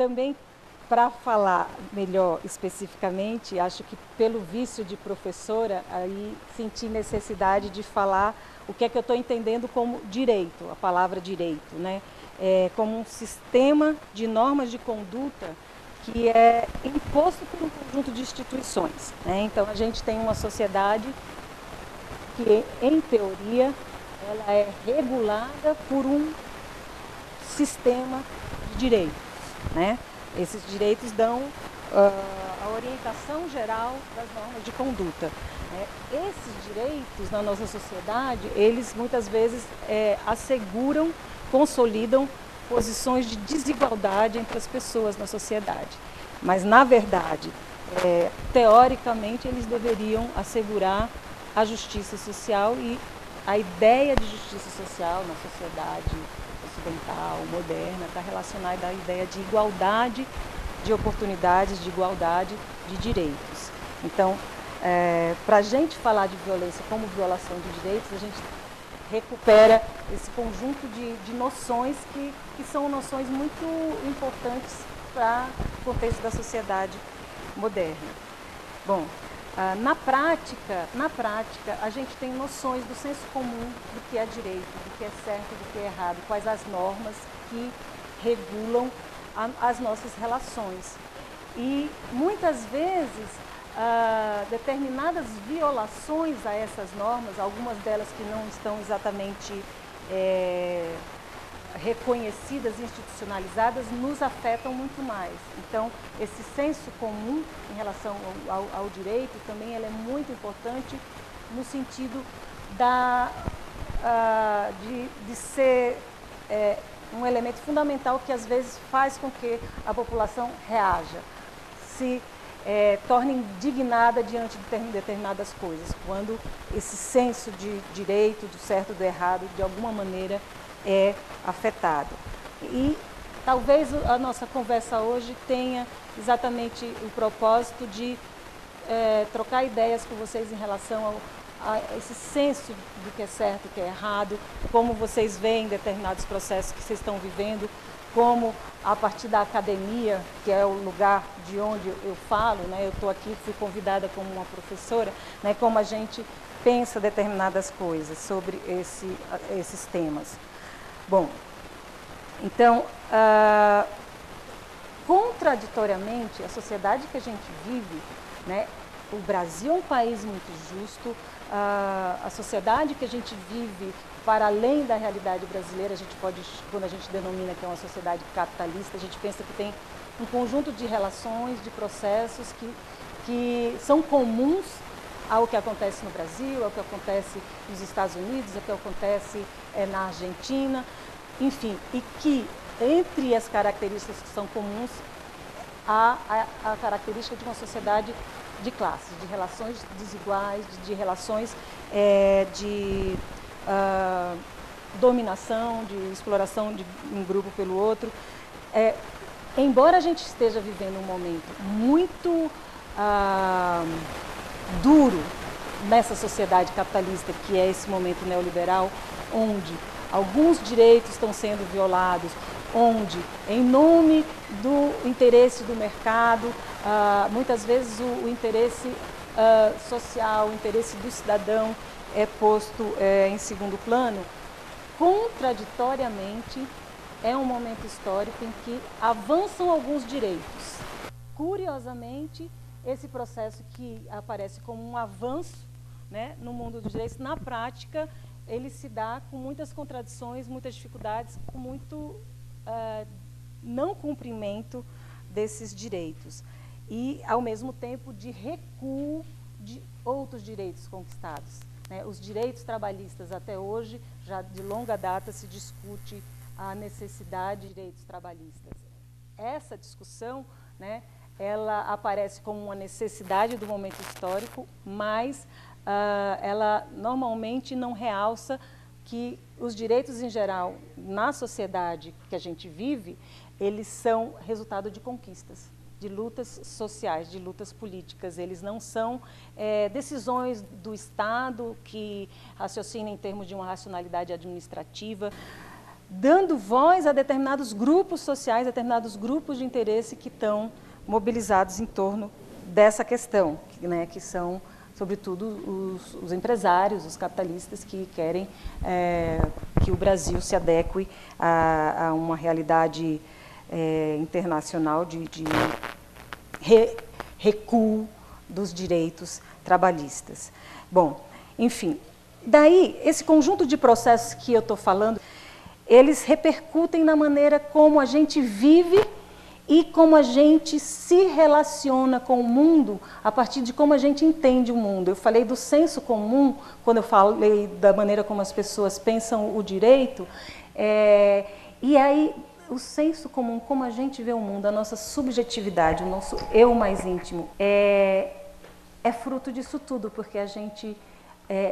também, para falar melhor especificamente, acho que pelo vício de professora, aí senti necessidade de falar o que é que eu estou entendendo como direito, a palavra direito, né? Como um sistema de normas de conduta que é imposto por um conjunto de instituições, né? Então, a gente tem uma sociedade que, em teoria, ela é regulada por um sistema de direitos, né? Esses direitos dão a orientação geral das normas de conduta. Esses direitos na nossa sociedade, eles muitas vezes asseguram, consolidam posições de desigualdade entre as pessoas na sociedade. Mas, na verdade, teoricamente, eles deveriam assegurar a justiça social, e a ideia de justiça social na sociedade ocidental, moderna, está relacionada à ideia de igualdade de oportunidades, de igualdade de direitos. Então, para a gente falar de violência como violação de direitos, a gente recupera esse conjunto de noções que são noções muito importantes para o contexto da sociedade moderna. Bom, na prática, a gente tem noções do senso comum do que é direito, do que é certo, do que é errado, quais as normas que regulam as nossas relações. E, muitas vezes, determinadas violações a essas normas, algumas delas que não estão exatamente reconhecidas, institucionalizadas, nos afetam muito mais. Então, esse senso comum em relação ao direito também é muito importante no sentido de ser um elemento fundamental que às vezes faz com que a população reaja, se torne indignada diante de determinadas coisas, quando esse senso de direito, do certo e do errado, de alguma maneira é afetado. E talvez a nossa conversa hoje tenha exatamente o propósito de trocar ideias com vocês em relação a esse senso do que é certo e o que é errado, como vocês veem determinados processos que vocês estão vivendo, como a partir da academia, que é o lugar de onde eu falo, né? Eu estou aqui, fui convidada como uma professora, né? Como a gente pensa determinadas coisas sobre esses temas. Bom, então, contraditoriamente, a sociedade que a gente vive, né? O Brasil é um país muito justo, a sociedade que a gente vive, para além da realidade brasileira, a gente pode, quando a gente denomina que é uma sociedade capitalista, a gente pensa que tem um conjunto de relações, de processos que são comuns ao que acontece no Brasil, ao que acontece nos Estados Unidos, ao que acontece na Argentina, enfim, e que entre as características que são comuns há a característica de uma sociedade de classes, de relações desiguais, de relações de dominação, de exploração de um grupo pelo outro. Embora a gente esteja vivendo um momento muito duro nessa sociedade capitalista, que é esse momento neoliberal, onde alguns direitos estão sendo violados, onde, em nome do interesse do mercado, muitas vezes o interesse social, o interesse do cidadão é posto em segundo plano, contraditoriamente, é um momento histórico em que avançam alguns direitos. Curiosamente, esse processo que aparece como um avanço, né, no mundo dos direitos, na prática, ele se dá com muitas contradições, muitas dificuldades, com muito não cumprimento desses direitos. E, ao mesmo tempo, de recuo de outros direitos conquistados. Né? Os direitos trabalhistas, até hoje, já de longa data, se discute a necessidade de direitos trabalhistas. Essa discussão, né, ela aparece como uma necessidade do momento histórico, mas ela normalmente não realça que os direitos em geral, na sociedade que a gente vive, eles são resultado de conquistas, de lutas sociais, de lutas políticas. Eles não são decisões do Estado que raciocinam em termos de uma racionalidade administrativa. dando voz a determinados grupos sociais, determinados grupos de interesse que estão mobilizados em torno dessa questão, né, que são, sobretudo, os empresários, os capitalistas que querem que o Brasil se adeque a uma realidade internacional de recuo dos direitos trabalhistas. Bom, enfim, daí, esse conjunto de processos que eu estou falando, eles repercutem na maneira como a gente vive e como a gente se relaciona com o mundo a partir de como a gente entende o mundo. Eu falei do senso comum, quando eu falei da maneira como as pessoas pensam o direito, e aí o senso comum, como a gente vê o mundo, a nossa subjetividade, o nosso eu mais íntimo, é fruto disso tudo, porque a gente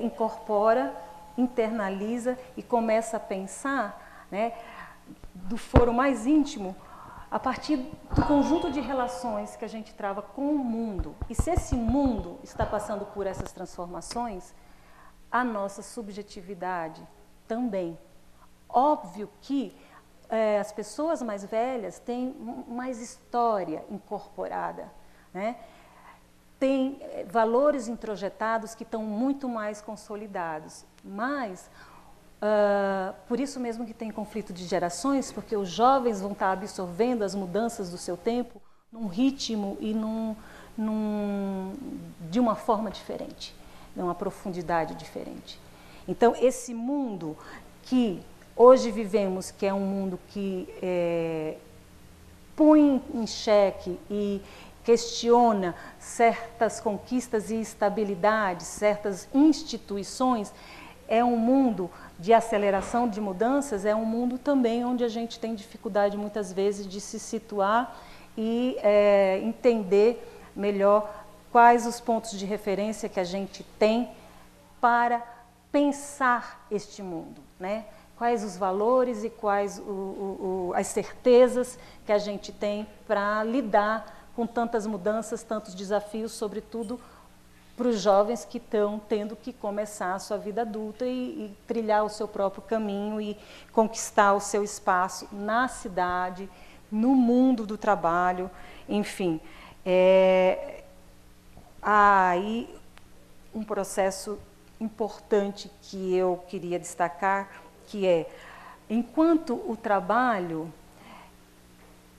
incorpora, internaliza e começa a pensar, né, do foro mais íntimo, a partir do conjunto de relações que a gente trava com o mundo. E se esse mundo está passando por essas transformações, a nossa subjetividade também. Óbvio que as pessoas mais velhas têm mais história incorporada, né? Tem valores introjetados que estão muito mais consolidados, mas por isso mesmo que tem conflito de gerações, porque os jovens vão estar absorvendo as mudanças do seu tempo num ritmo e de uma forma diferente, numa profundidade diferente. Então, esse mundo que hoje vivemos, que é um mundo que põe em xeque e questiona certas conquistas e estabilidades, certas instituições, é um mundo de aceleração de mudanças, é um mundo também onde a gente tem dificuldade muitas vezes de se situar e entender melhor quais os pontos de referência que a gente tem para pensar este mundo, né? Quais os valores e quais as certezas que a gente tem para lidar com tantas mudanças, tantos desafios, sobretudo para os jovens que estão tendo que começar a sua vida adulta e trilhar o seu próprio caminho e conquistar o seu espaço na cidade, no mundo do trabalho, enfim. Há aí um processo importante que eu queria destacar, que enquanto o trabalho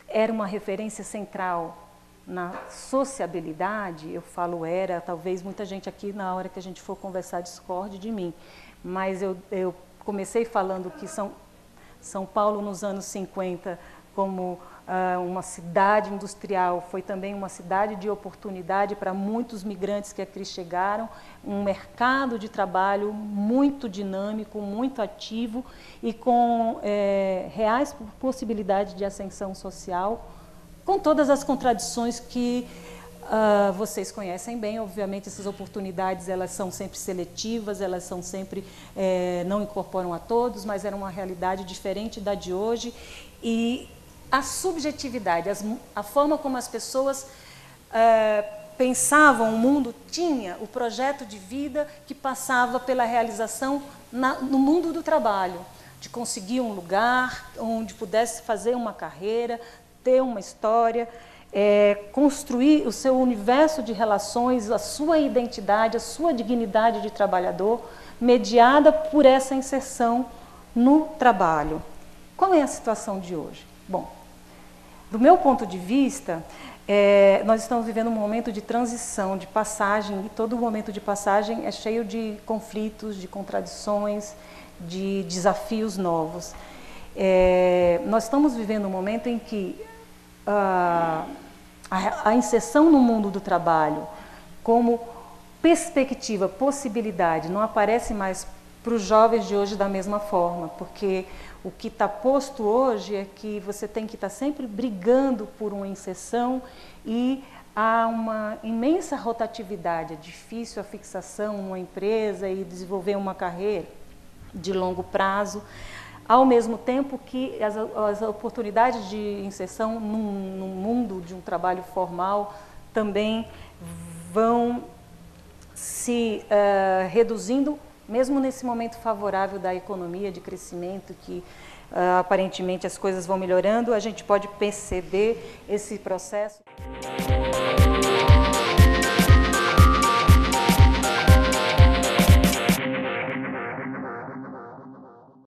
era uma referência central na sociabilidade, eu falo talvez muita gente aqui na hora que a gente for conversar discorde de mim, mas eu comecei falando que São Paulo nos anos 50 como uma cidade industrial, foi também uma cidade de oportunidade para muitos migrantes que aqui chegaram, um mercado de trabalho muito dinâmico, muito ativo e com reais possibilidades de ascensão social, com todas as contradições que vocês conhecem bem. Obviamente, essas oportunidades elas são sempre seletivas, elas são sempre não incorporam a todos, mas era uma realidade diferente da de hoje. E a subjetividade, a forma como as pessoas pensavam o mundo, tinha o projeto de vida que passava pela realização no mundo do trabalho, de conseguir um lugar onde pudesse fazer uma carreira, ter uma história, construir o seu universo de relações, a sua identidade, a sua dignidade de trabalhador, mediada por essa inserção no trabalho. Qual é a situação de hoje? Bom, do meu ponto de vista, nós estamos vivendo um momento de transição, de passagem, e todo momento de passagem é cheio de conflitos, de contradições, de desafios novos. Nós estamos vivendo um momento em que a inserção no mundo do trabalho como perspectiva, possibilidade, não aparece mais para os jovens de hoje da mesma forma, porque o que está posto hoje é que você tem que estar sempre brigando por uma inserção e há uma imensa rotatividade, é difícil a fixação numa empresa e desenvolver uma carreira de longo prazo, ao mesmo tempo que as oportunidades de inserção no mundo de um trabalho formal também vão se reduzindo mesmo nesse momento favorável da economia, de crescimento, que aparentemente as coisas vão melhorando, a gente pode perceber esse processo.